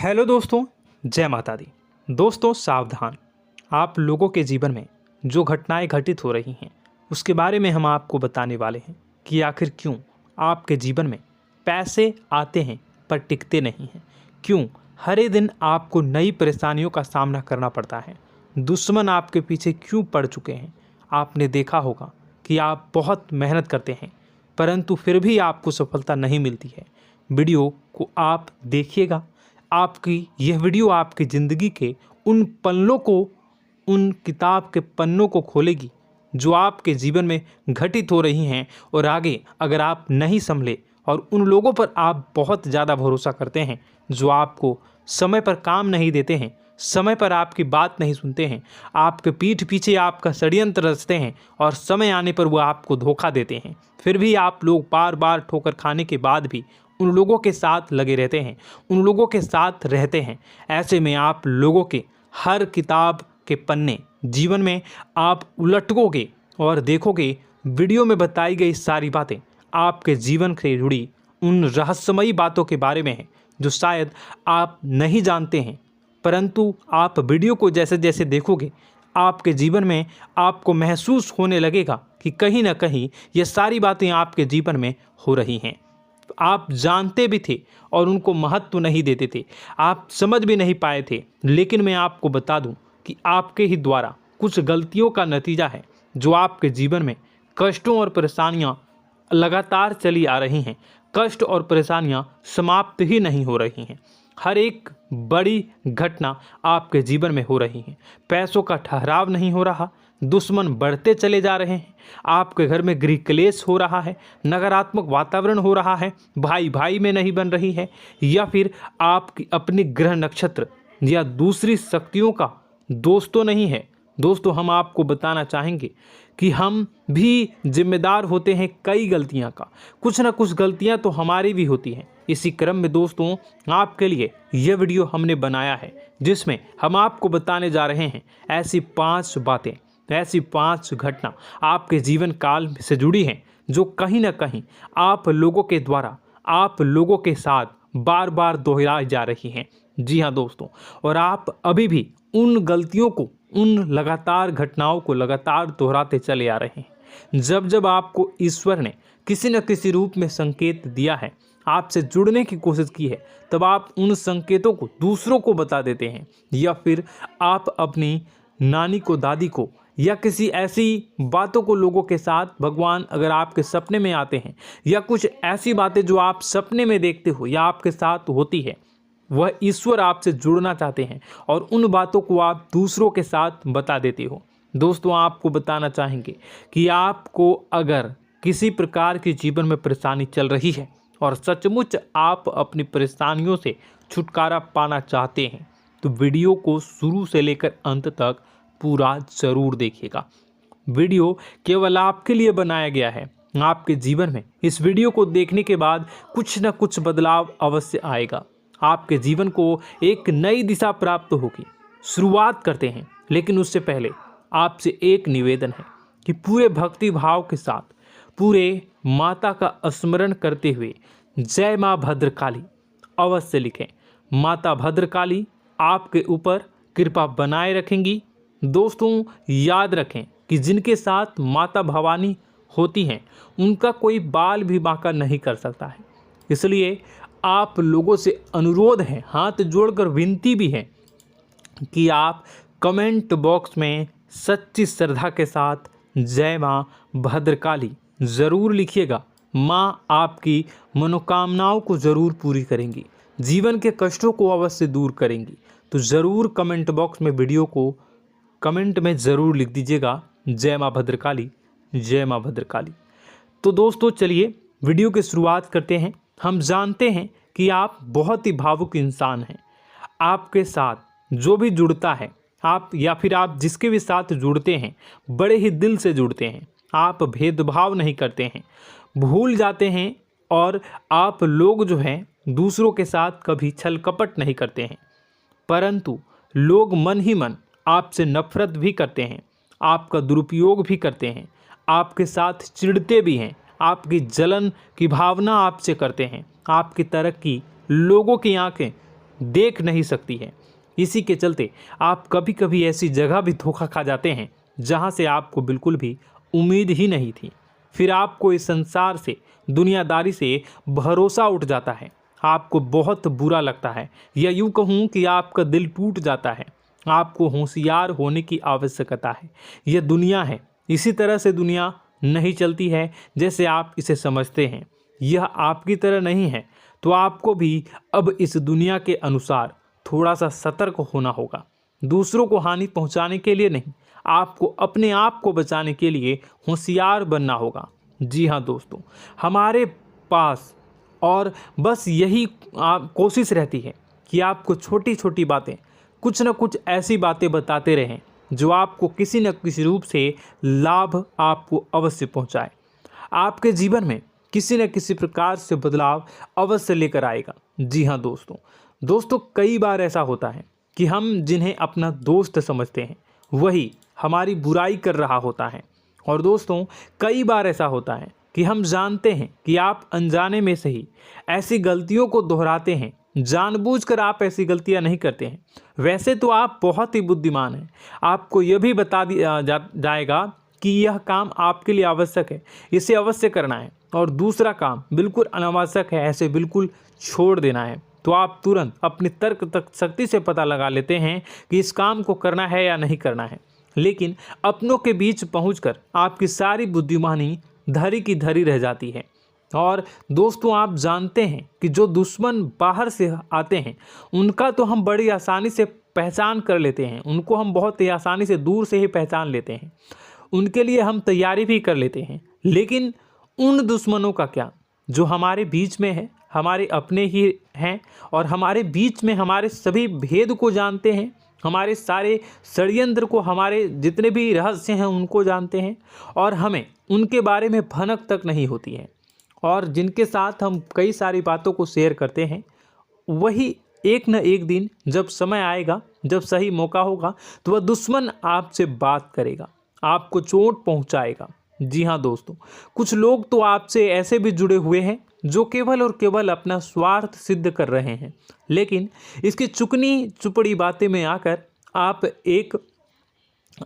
Hello दोस्तों, जय माता दी। दोस्तों सावधान, आप लोगों के जीवन में जो घटनाएं घटित हो रही हैं उसके बारे में हम आपको बताने वाले हैं कि आखिर क्यों आपके जीवन में पैसे आते हैं पर टिकते नहीं हैं। क्यों हर एक दिन आपको नई परेशानियों का सामना करना पड़ता है। दुश्मन आपके पीछे क्यों पड़ चुके हैं। आपने देखा होगा कि आप बहुत मेहनत करते हैं परंतु फिर भी आपको सफलता नहीं मिलती है। वीडियो को आप देखिएगा। आपकी यह वीडियो आपकी ज़िंदगी के उन पन्नों को, उन किताब के पन्नों को खोलेगी जो आपके जीवन में घटित हो रही हैं। और आगे अगर आप नहीं संभले और उन लोगों पर आप बहुत ज़्यादा भरोसा करते हैं जो आपको समय पर काम नहीं देते हैं, समय पर आपकी बात नहीं सुनते हैं, आपके पीठ पीछे आपका षड्यंत्र रचते हैं और समय आने पर वो आपको धोखा देते हैं, फिर भी आप लोग बार बार ठोकर खाने के बाद भी उन लोगों के साथ लगे रहते हैं, उन लोगों के साथ रहते हैं। ऐसे में आप लोगों के हर किताब के पन्ने जीवन में आप उलटोगे और देखोगे वीडियो में बताई गई सारी बातें आपके जीवन से जुड़ी उन रहस्यमयी बातों के बारे में हैं जो शायद आप नहीं जानते हैं। परंतु आप वीडियो को जैसे जैसे देखोगे आपके जीवन में आपको महसूस होने लगेगा कि कहीं ना कहीं ये सारी बातें आपके जीवन में हो रही हैं। आप जानते भी थे और उनको महत्व नहीं देते थे, आप समझ भी नहीं पाए थे। लेकिन मैं आपको बता दूं कि आपके ही द्वारा कुछ गलतियों का नतीजा है जो आपके जीवन में कष्टों और परेशानियां लगातार चली आ रही हैं। कष्ट और परेशानियां समाप्त ही नहीं हो रही हैं। हर एक बड़ी घटना आपके जीवन में हो रही है। पैसों का ठहराव नहीं हो रहा, दुश्मन बढ़ते चले जा रहे हैं, आपके घर में गृह क्लेश हो रहा है, नकारात्मक वातावरण हो रहा है, भाई भाई में नहीं बन रही है, या फिर आपकी अपनी ग्रह नक्षत्र या दूसरी शक्तियों का दोस्तों नहीं है। दोस्तों हम आपको बताना चाहेंगे कि हम भी जिम्मेदार होते हैं कई गलतियां का, कुछ ना कुछ गलतियां तो हमारी भी होती हैं। इसी क्रम में दोस्तों आपके लिए यह वीडियो हमने बनाया है जिसमें हम आपको बताने जा रहे हैं ऐसी 5 बातें, ऐसी 5 घटना आपके जीवन काल से जुड़ी हैं जो कहीं ना कहीं आप लोगों के द्वारा आप लोगों के साथ बार बार दोहराई जा रही हैं। जी हाँ दोस्तों, और आप अभी भी उन गलतियों को, उन लगातार घटनाओं को लगातार दोहराते चले आ रहे हैं। जब जब आपको ईश्वर ने किसी न किसी रूप में संकेत दिया है, आपसे जुड़ने की कोशिश की है, तब आप उन संकेतों को दूसरों को बता देते हैं, या फिर आप अपनी नानी को, दादी को, या किसी ऐसी बातों को लोगों के साथ, भगवान अगर आपके सपने में आते हैं या कुछ ऐसी बातें जो आप सपने में देखते हो या आपके साथ होती है, वह ईश्वर आपसे जुड़ना चाहते हैं और उन बातों को आप दूसरों के साथ बता देते हो। दोस्तों आपको बताना चाहेंगे कि आपको अगर किसी प्रकार की जीवन में परेशानी चल रही है और सचमुच आप अपनी परेशानियों से छुटकारा पाना चाहते हैं तो वीडियो को शुरू से लेकर अंत तक पूरा जरूर देखिएगा। वीडियो केवल आपके लिए बनाया गया है। आपके जीवन में इस वीडियो को देखने के बाद कुछ न कुछ बदलाव अवश्य आएगा। आपके जीवन को एक नई दिशा प्राप्त होगी। शुरुआत करते हैं, लेकिन उससे पहले आपसे एक निवेदन है कि पूरे भक्ति भाव के साथ पूरे माता का स्मरण करते हुए जय माँ भद्रकाली अवश्य लिखें। माता भद्रकाली आपके ऊपर कृपा बनाए रखेंगी। दोस्तों याद रखें कि जिनके साथ माता भवानी होती हैं उनका कोई बाल भी बांका नहीं कर सकता है। इसलिए आप लोगों से अनुरोध है, हाथ जोड़कर विनती भी है कि आप कमेंट बॉक्स में सच्ची श्रद्धा के साथ जय माँ भद्रकाली ज़रूर लिखिएगा। माँ आपकी मनोकामनाओं को ज़रूर पूरी करेंगी, जीवन के कष्टों को अवश्य दूर करेंगी। तो ज़रूर कमेंट बॉक्स में वीडियो को कमेंट में ज़रूर लिख दीजिएगा जय माँ भद्रकाली, जय माँ भद्रकाली। तो दोस्तों चलिए वीडियो की शुरुआत करते हैं। हम जानते हैं कि आप बहुत ही भावुक इंसान हैं। आपके साथ जो भी जुड़ता है, आप या फिर आप जिसके भी साथ जुड़ते हैं बड़े ही दिल से जुड़ते हैं। आप भेदभाव नहीं करते हैं, भूल जाते हैं, और आप लोग जो हैं दूसरों के साथ कभी छल कपट नहीं करते हैं। परंतु लोग मन ही मन आपसे नफरत भी करते हैं, आपका दुरुपयोग भी करते हैं, आपके साथ चिढ़ते भी हैं, आपकी जलन की भावना आपसे करते हैं। आपकी तरक्की लोगों की आंखें देख नहीं सकती है। इसी के चलते आप कभी कभी ऐसी जगह भी धोखा खा जाते हैं जहां से आपको बिल्कुल भी उम्मीद ही नहीं थी। फिर आपको इस संसार से, दुनियादारी से भरोसा उठ जाता है। आपको बहुत बुरा लगता है, या यूँ कहूँ कि आपका दिल टूट जाता है। आपको होशियार होने की आवश्यकता है। यह दुनिया है, इसी तरह से दुनिया नहीं चलती है जैसे आप इसे समझते हैं। यह आपकी तरह नहीं है, तो आपको भी अब इस दुनिया के अनुसार थोड़ा सा सतर्क होना होगा। दूसरों को हानि पहुंचाने के लिए नहीं, आपको अपने आप को बचाने के लिए होशियार बनना होगा। जी हाँ दोस्तों, हमारे पास और बस यही कोशिश रहती है कि आपको छोटी छोटी बातें, कुछ न कुछ ऐसी बातें बताते रहें जो आपको किसी न किसी रूप से लाभ आपको अवश्य पहुंचाए, आपके जीवन में किसी न किसी प्रकार से बदलाव अवश्य लेकर आएगा। जी हाँ दोस्तों, कई बार ऐसा होता है कि हम जिन्हें अपना दोस्त समझते हैं वही हमारी बुराई कर रहा होता है। और दोस्तों, कई बार ऐसा होता है कि हम जानते हैं कि आप अनजाने में से ही ऐसी गलतियों को दोहराते हैं। जानबूझकर आप ऐसी गलतियां नहीं करते हैं। वैसे तो आप बहुत ही बुद्धिमान हैं। आपको यह भी बता दिया जाएगा कि यह काम आपके लिए आवश्यक है, इसे अवश्य करना है, और दूसरा काम बिल्कुल अनावश्यक है, ऐसे बिल्कुल छोड़ देना है। तो आप तुरंत अपनी तर्क तक शक्ति से पता लगा लेते हैं कि इस काम को करना है या नहीं करना है। लेकिन अपनों के बीच पहुंचकर आपकी सारी बुद्धिमानी धरी की धरी रह जाती है। और दोस्तों, आप जानते हैं कि जो दुश्मन बाहर से आते हैं उनका तो हम बड़ी आसानी से पहचान कर लेते हैं, उनको हम बहुत ही आसानी से दूर से ही पहचान लेते हैं, उनके लिए हम तैयारी भी कर लेते हैं। लेकिन उन दुश्मनों का क्या जो हमारे बीच में है, हमारे अपने ही हैं, और हमारे बीच में हमारे सभी भेद को जानते हैं, हमारे सारे षड्यंत्र को, हमारे जितने भी रहस्य हैं उनको जानते हैं, और हमें उनके बारे में भनक तक नहीं होती है, और जिनके साथ हम कई सारी बातों को शेयर करते हैं, वही एक न एक दिन जब समय आएगा, जब सही मौका होगा, तो वह दुश्मन आपसे बात करेगा, आपको चोट पहुंचाएगा। जी हाँ दोस्तों, कुछ लोग तो आपसे ऐसे भी जुड़े हुए हैं जो केवल और केवल अपना स्वार्थ सिद्ध कर रहे हैं। लेकिन इसकी चुकनी चुपड़ी बातें में आकर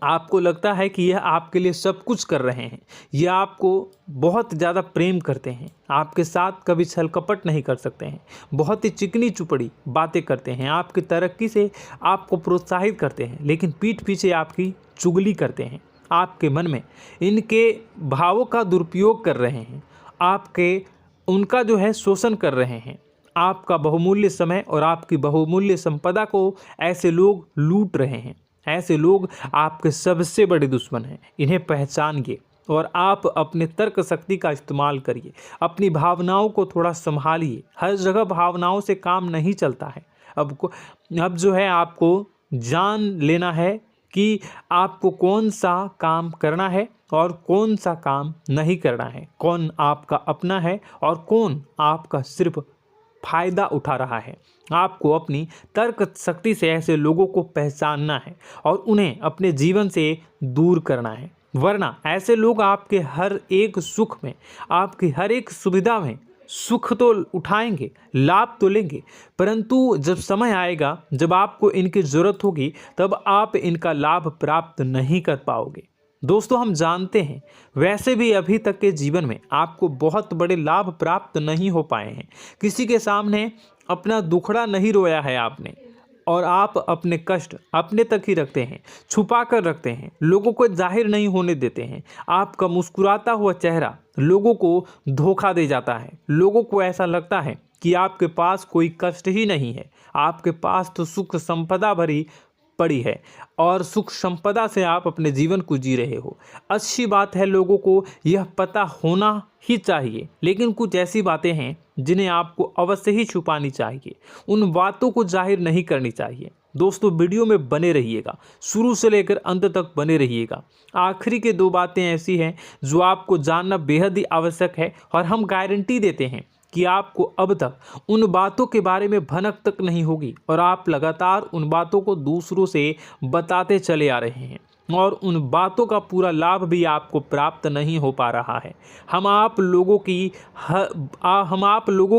आपको लगता है कि यह आपके लिए सब कुछ कर रहे हैं, यह आपको बहुत ज़्यादा प्रेम करते हैं, आपके साथ कभी छल कपट नहीं कर सकते हैं, बहुत ही चिकनी चुपड़ी बातें करते हैं, आपकी तरक्की से आपको प्रोत्साहित करते हैं, लेकिन पीठ पीछे आपकी चुगली करते हैं, आपके मन में इनके भावों का दुरुपयोग कर रहे हैं, उनका जो है शोषण कर रहे हैं। आपका बहुमूल्य समय और आपकी बहुमूल्य संपदा को ऐसे लोग लूट रहे हैं। ऐसे लोग आपके सबसे बड़े दुश्मन हैं। इन्हें पहचानिए और आप अपने तर्क शक्ति का इस्तेमाल करिए। अपनी भावनाओं को थोड़ा संभालिए। हर जगह भावनाओं से काम नहीं चलता है। अब जो है आपको जान लेना है कि आपको कौन सा काम करना है और कौन सा काम नहीं करना है, कौन आपका अपना है और कौन आपका सिर्फ फायदा उठा रहा है। आपको अपनी तर्क शक्ति से ऐसे लोगों को पहचानना है और उन्हें अपने जीवन से दूर करना है, वरना ऐसे लोग आपके हर एक सुख में, आपकी हर एक सुविधा में सुख तो उठाएंगे, लाभ तो लेंगे, परंतु जब समय आएगा, जब आपको इनकी ज़रूरत होगी, तब आप इनका लाभ प्राप्त नहीं कर पाओगे। दोस्तों, हम जानते हैं वैसे भी अभी तक के जीवन में आपको बहुत बड़े लाभ प्राप्त नहीं हो पाए हैं। किसी के सामने अपना दुखड़ा नहीं रोया है आपने, और आप अपने कष्ट अपने तक ही रखते हैं, छुपा कर रखते हैं, लोगों को जाहिर नहीं होने देते हैं। आपका मुस्कुराता हुआ चेहरा लोगों को धोखा दे जाता है। लोगों को ऐसा लगता है कि आपके पास कोई कष्ट ही नहीं है, आपके पास तो सुख संपदा भरी पड़ी है और सुख संपदा से आप अपने जीवन को जी रहे हो। अच्छी बात है, लोगों को यह पता होना ही चाहिए, लेकिन कुछ ऐसी बातें हैं जिन्हें आपको अवश्य ही छुपानी चाहिए। उन बातों को जाहिर नहीं करनी चाहिए। दोस्तों, वीडियो में बने रहिएगा, शुरू से लेकर अंत तक बने रहिएगा। आखिरी के 2 बातें ऐसी हैं जो आपको जानना बेहद ही आवश्यक है, और हम गारंटी देते हैं कि आपको अब तक उन बातों के बारे में भनक तक नहीं होगी, और आप लगातार उन बातों को दूसरों से बताते चले आ रहे हैं, और उन बातों का पूरा लाभ भी आपको प्राप्त नहीं हो पा रहा है। हम आप लोगों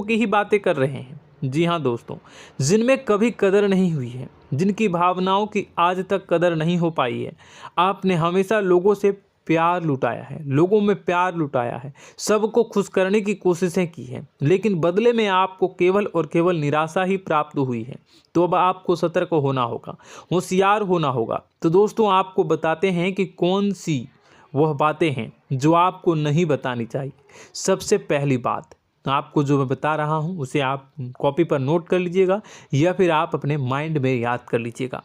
की ही बातें कर रहे हैं, जी हाँ दोस्तों, जिनमें कभी कदर नहीं हुई है, जिनकी भावनाओं की आज तक कदर नहीं हो पाई है। आपने हमेशा लोगों से प्यार लुटाया है, लोगों में प्यार लुटाया है, सबको खुश करने की कोशिशें की है, लेकिन बदले में आपको केवल और केवल निराशा ही प्राप्त हुई है। तो अब आपको सतर्क होना होगा, होशियार होना होगा। तो दोस्तों आपको बताते हैं कि कौन सी वह बातें हैं जो आपको नहीं बतानी चाहिए। सबसे पहली बात, आपको जो मैं बता रहा हूं उसे आप कॉपी पर नोट कर लीजिएगा या फिर आप अपने माइंड में याद कर लीजिएगा।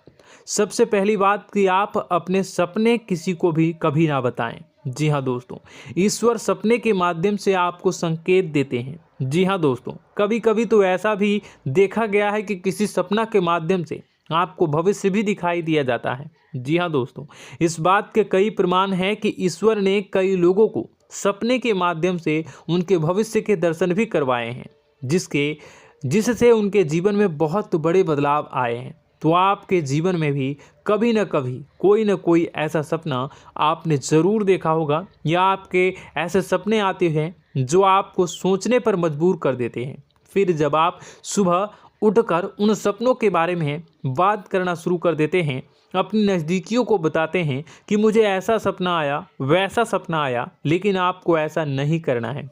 सबसे पहली बात कि आप अपने सपने किसी को भी कभी ना बताएं। जी हाँ दोस्तों, ईश्वर सपने के माध्यम से आपको संकेत देते हैं। जी हाँ दोस्तों, कभी कभी तो ऐसा भी देखा गया है कि किसी सपना के माध्यम से आपको भविष्य भी दिखाई दिया जाता है। जी हाँ दोस्तों, इस बात के कई प्रमाण हैं कि ईश्वर ने कई लोगों को सपने के माध्यम से उनके भविष्य के दर्शन भी करवाए हैं, जिससे उनके जीवन में बहुत बड़े बदलाव आए हैं। तो आपके जीवन में भी कभी न कभी कोई न कोई ऐसा सपना आपने ज़रूर देखा होगा, या आपके ऐसे सपने आते हैं जो आपको सोचने पर मजबूर कर देते हैं। फिर जब आप सुबह उठकर उन सपनों के बारे में बात करना शुरू कर देते हैं, अपनी नज़दीकियों को बताते हैं कि मुझे ऐसा सपना आया, वैसा सपना आया, लेकिन आपको ऐसा नहीं करना है।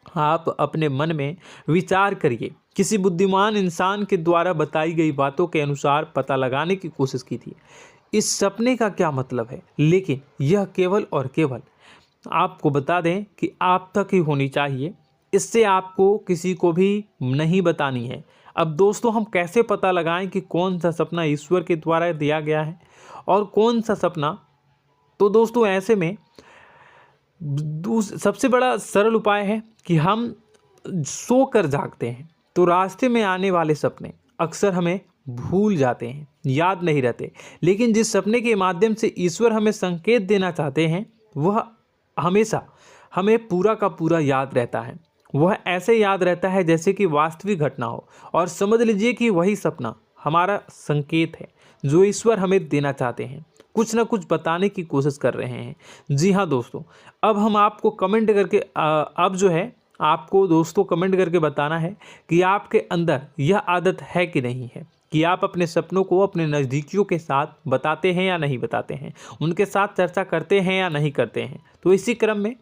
आप अपने मन में विचार करिए। किसी बुद्धिमान इंसान के द्वारा बताई गई बातों के अनुसार पता लगाने की कोशिश की थी इस सपने का क्या मतलब है, लेकिन यह केवल और केवल आपको बता दें कि आप तक ही होनी चाहिए। इससे आपको किसी को भी नहीं बतानी है। अब दोस्तों हम कैसे पता लगाएं कि कौन सा सपना ईश्वर के द्वारा दिया गया है और कौन सा सपना? तो दोस्तों ऐसे में सबसे बड़ा सरल उपाय है कि हम सोकर जागते हैं तो रास्ते में आने वाले सपने अक्सर हमें भूल जाते हैं, याद नहीं रहते। लेकिन जिस सपने के माध्यम से ईश्वर हमें संकेत देना चाहते हैं वह हमेशा हमें पूरा का पूरा याद रहता है। वह ऐसे याद रहता है जैसे कि वास्तविक घटना हो, और समझ लीजिए कि वही सपना हमारा संकेत है जो ईश्वर हमें देना चाहते हैं, कुछ ना कुछ बताने की कोशिश कर रहे हैं। जी हाँ दोस्तों, अब हम आपको कमेंट करके अब जो है आपको दोस्तों कमेंट करके बताना है कि आपके अंदर यह आदत है कि नहीं है, कि आप अपने सपनों को अपने नज़दीकियों के साथ बताते हैं या नहीं बताते हैं, उनके साथ चर्चा करते हैं या नहीं करते हैं। तो इसी क्रम में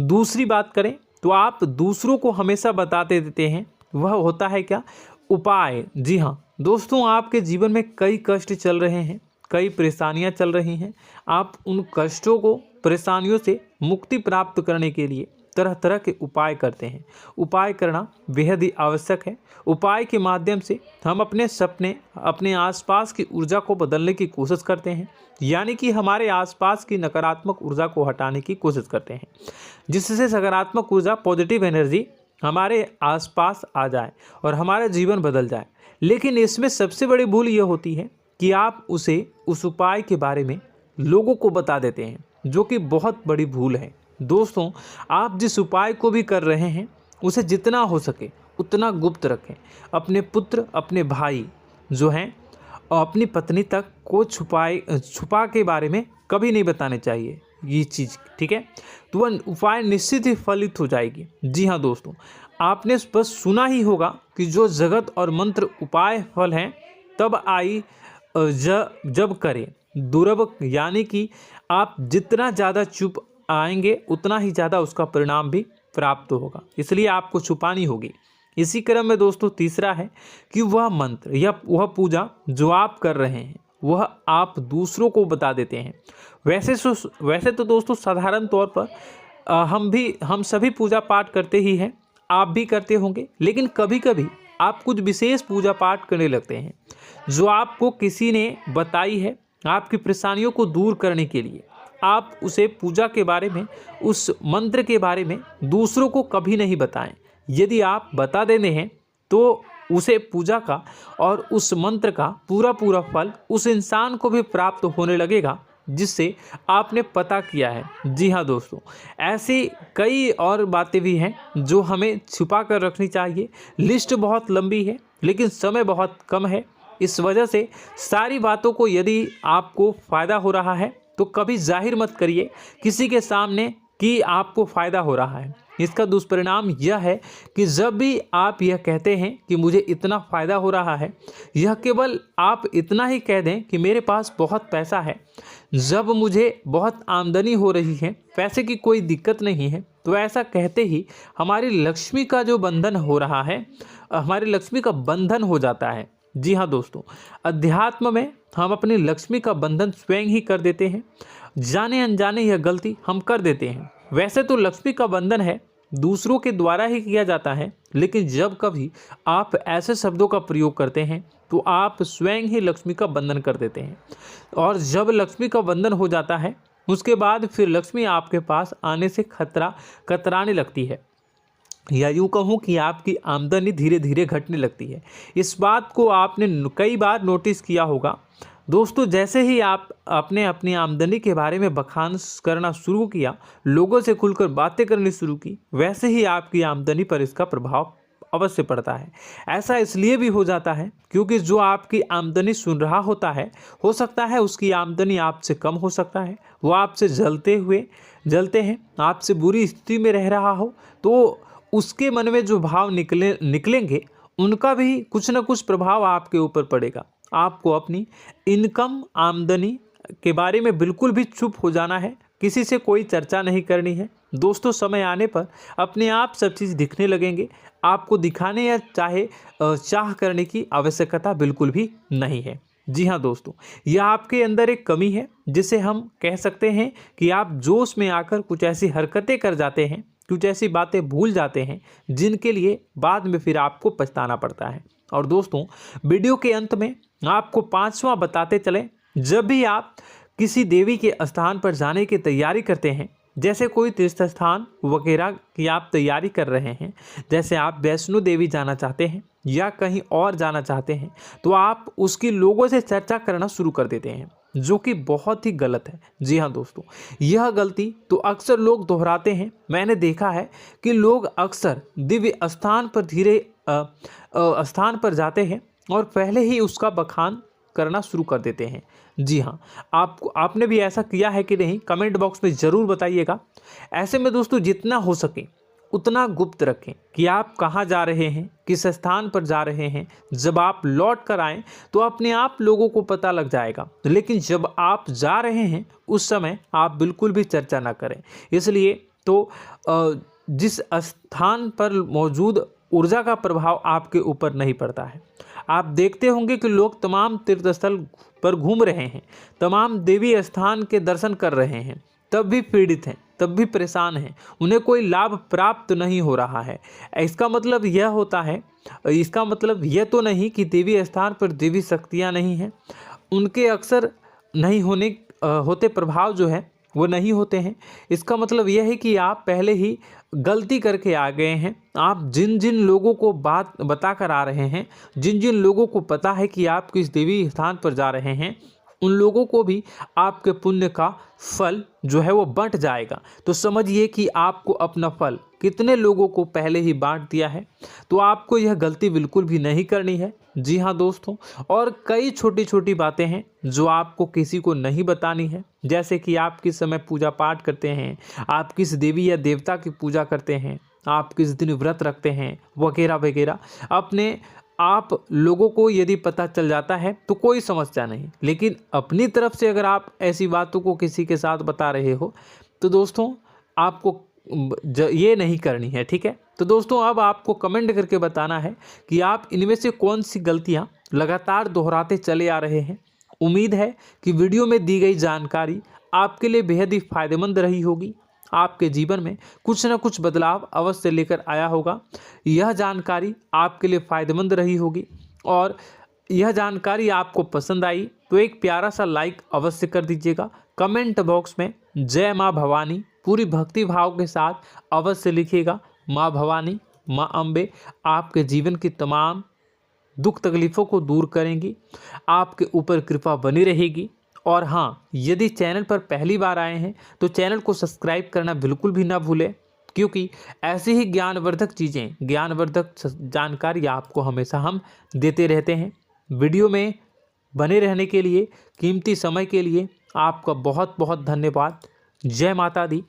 दूसरी बात करें तो आप दूसरों को हमेशा बताते देते हैं, वह होता है क्या? उपाय। जी हाँ दोस्तों, आपके जीवन में कई कष्ट चल रहे हैं, कई परेशानियां चल रही हैं। आप उन कष्टों को, परेशानियों से मुक्ति प्राप्त करने के लिए तरह तरह के उपाय करते हैं। उपाय करना बेहद ही आवश्यक है। उपाय के माध्यम से हम अपने सपने, अपने आसपास की ऊर्जा को बदलने की कोशिश करते हैं, यानी कि हमारे आसपास की नकारात्मक ऊर्जा को हटाने की कोशिश करते हैं, जिससे सकारात्मक ऊर्जा, पॉजिटिव एनर्जी हमारे आसपास आ जाए और हमारा जीवन बदल जाए। लेकिन इसमें सबसे बड़ी भूल यह होती है कि आप उस उपाय के बारे में लोगों को बता देते हैं, जो कि बहुत बड़ी भूल है। दोस्तों आप जिस उपाय को भी कर रहे हैं उसे जितना हो सके उतना गुप्त रखें। अपने पुत्र, अपने भाई जो हैं और अपनी पत्नी तक को छुपा के बारे में कभी नहीं बताने चाहिए ये चीज़, ठीक है? तो वह उपाय निश्चित ही फलित हो जाएगी। जी हाँ दोस्तों, आपने बस सुना ही होगा कि जो जगत और मंत्र उपाय फल हैं तब आई जब करें दुर्लभ, यानी कि आप जितना ज़्यादा चुप आएंगे उतना ही ज़्यादा उसका परिणाम भी प्राप्त होगा, इसलिए आपको छुपानी होगी। इसी क्रम में दोस्तों तीसरा है कि वह मंत्र या वह पूजा जो आप कर रहे हैं वह आप दूसरों को बता देते हैं। वैसे तो दोस्तों साधारण तौर पर हम सभी पूजा पाठ करते ही हैं, आप भी करते होंगे, लेकिन कभी कभी आप कुछ विशेष पूजा पाठ करने लगते हैं जो आपको किसी ने बताई है आपकी परेशानियों को दूर करने के लिए। आप उसे पूजा के बारे में, उस मंत्र के बारे में दूसरों को कभी नहीं बताएं। यदि आप बता देते हैं तो उसे पूजा का और उस मंत्र का पूरा फल उस इंसान को भी प्राप्त होने लगेगा जिससे आपने पता किया है। जी हाँ दोस्तों, ऐसी कई और बातें भी हैं जो हमें छुपा कर रखनी चाहिए। लिस्ट बहुत लंबी है लेकिन समय बहुत कम है, इस वजह से सारी बातों को यदि आपको फ़ायदा हो रहा है तो कभी जाहिर मत करिए, किसी के सामने कि आपको फ़ायदा हो रहा है। इसका दुष्परिणाम यह है कि जब भी आप यह कहते हैं कि मुझे इतना फ़ायदा हो रहा है, यह केवल आप इतना ही कह दें कि मेरे पास बहुत पैसा है, जब मुझे बहुत आमदनी हो रही है, पैसे की कोई दिक्कत नहीं है, तो ऐसा कहते ही हमारी लक्ष्मी का जो बंधन हो रहा है, हमारी लक्ष्मी का बंधन हो जाता है। जी हाँ दोस्तों, अध्यात्म में हम अपनी लक्ष्मी का बंधन स्वयं ही कर देते हैं। जाने अनजाने यह गलती हम कर देते हैं। वैसे तो लक्ष्मी का बंधन है दूसरों के द्वारा ही किया जाता है, लेकिन जब कभी आप ऐसे शब्दों का प्रयोग करते हैं तो आप स्वयं ही लक्ष्मी का बंधन कर देते हैं। और जब लक्ष्मी का बंधन हो जाता है, उसके बाद फिर लक्ष्मी आपके पास आने से कतराने लगती है, या यूँ कहूँ कि आपकी आमदनी धीरे धीरे घटने लगती है। इस बात को आपने कई बार नोटिस किया होगा दोस्तों। जैसे ही आप आपने अपनी आमदनी के बारे में बखान करना शुरू किया, लोगों से खुलकर बातें करनी शुरू की, वैसे ही आपकी आमदनी पर इसका प्रभाव अवश्य पड़ता है। ऐसा इसलिए भी हो जाता है क्योंकि जो आपकी आमदनी सुन रहा होता है, हो सकता है उसकी आमदनी आपसे कम हो सकता है, वो आपसे जलते हैं, आपसे बुरी स्थिति में रह रहा हो, तो उसके मन में जो भाव निकलेंगे, उनका भी कुछ न कुछ प्रभाव आपके ऊपर पड़ेगा। आपको अपनी इनकम, आमदनी के बारे में बिल्कुल भी चुप हो जाना है, किसी से कोई चर्चा नहीं करनी है दोस्तों। समय आने पर अपने आप सब चीज़ दिखने लगेंगे। आपको दिखाने या चाह करने की आवश्यकता बिल्कुल भी नहीं है। जी हाँ दोस्तों, यह आपके अंदर एक कमी है, जिसे हम कह सकते हैं कि आप जोश में आकर कुछ ऐसी हरकतें कर जाते हैं, कुछ ऐसी बातें भूल जाते हैं जिनके लिए बाद में फिर आपको पछताना पड़ता है। और दोस्तों, वीडियो के अंत में आपको 5वां बताते चलें, जब भी आप किसी देवी के स्थान पर जाने की तैयारी करते हैं, जैसे कोई तीर्थ स्थान वगैरह की आप तैयारी कर रहे हैं, जैसे आप वैष्णो देवी जाना चाहते हैं या कहीं और जाना चाहते हैं, तो आप उसकी लोगों से चर्चा करना शुरू कर देते हैं, जो कि बहुत ही गलत है। जी हाँ दोस्तों, यह गलती तो अक्सर लोग दोहराते हैं। मैंने देखा है कि लोग अक्सर दिव्य स्थान पर जाते हैं और पहले ही उसका बखान करना शुरू कर देते हैं। जी हाँ, आपने भी ऐसा किया है कि नहीं, कमेंट बॉक्स में ज़रूर बताइएगा। ऐसे में दोस्तों, जितना हो सके उतना गुप्त रखें कि आप कहाँ जा रहे हैं, किस स्थान पर जा रहे हैं। जब आप लौट कर आएँ तो अपने आप लोगों को पता लग जाएगा, लेकिन जब आप जा रहे हैं उस समय आप बिल्कुल भी चर्चा ना करें। इसलिए तो जिस स्थान पर मौजूद ऊर्जा का प्रभाव आपके ऊपर नहीं पड़ता है। आप देखते होंगे कि लोग तमाम तीर्थ स्थल पर घूम रहे हैं, तमाम देवी स्थान के दर्शन कर रहे हैं, तब भी पीड़ित हैं, तब भी परेशान हैं, उन्हें कोई लाभ प्राप्त नहीं हो रहा है। इसका मतलब यह तो नहीं कि देवी स्थान पर देवी शक्तियाँ नहीं हैं, उनके अक्सर नहीं होते प्रभाव जो है वो नहीं होते हैं। इसका मतलब यह है कि आप पहले ही गलती करके आ गए हैं। आप जिन जिन लोगों को बात बता कर आ रहे हैं, जिन जिन लोगों को पता है कि आप किस देवी स्थान पर जा रहे हैं, उन लोगों को भी आपके पुण्य का फल जो है वो बंट जाएगा। तो समझिए कि आपको अपना फल कितने लोगों को पहले ही बांट दिया है। तो आपको यह गलती बिल्कुल भी नहीं करनी है। जी हाँ दोस्तों, और कई छोटी छोटी बातें हैं जो आपको किसी को नहीं बतानी है, जैसे कि आप किस समय पूजा पाठ करते हैं, आप किस देवी या देवता की पूजा करते हैं, आप किस दिन व्रत रखते हैं, वगैरह वगैरह। आप लोगों को यदि पता चल जाता है तो कोई समस्या नहीं, लेकिन अपनी तरफ से अगर आप ऐसी बातों को किसी के साथ बता रहे हो तो दोस्तों आपको ये नहीं करनी है, ठीक है। तो दोस्तों, अब आपको कमेंट करके बताना है कि आप इनमें से कौन सी गलतियां लगातार दोहराते चले आ रहे हैं। उम्मीद है कि वीडियो में दी गई जानकारी आपके लिए बेहद ही फायदेमंद रही होगी, आपके जीवन में कुछ न कुछ बदलाव अवश्य लेकर आया होगा। यह जानकारी आपके लिए फ़ायदेमंद रही होगी और यह जानकारी आपको पसंद आई तो एक प्यारा सा लाइक अवश्य कर दीजिएगा। कमेंट बॉक्स में जय माँ भवानी पूरी भक्ति भाव के साथ अवश्य लिखिएगा। माँ भवानी, माँ अम्बे आपके जीवन की तमाम दुख तकलीफ़ों को दूर करेंगी, आपके ऊपर कृपा बनी रहेगी। और हाँ, यदि चैनल पर पहली बार आए हैं तो चैनल को सब्सक्राइब करना बिल्कुल भी ना भूलें, क्योंकि ऐसी ही ज्ञानवर्धक चीज़ें, ज्ञानवर्धक जानकारी आपको हमेशा हम देते रहते हैं। वीडियो में बने रहने के लिए, कीमती समय के लिए आपका बहुत बहुत धन्यवाद। जय माता दी,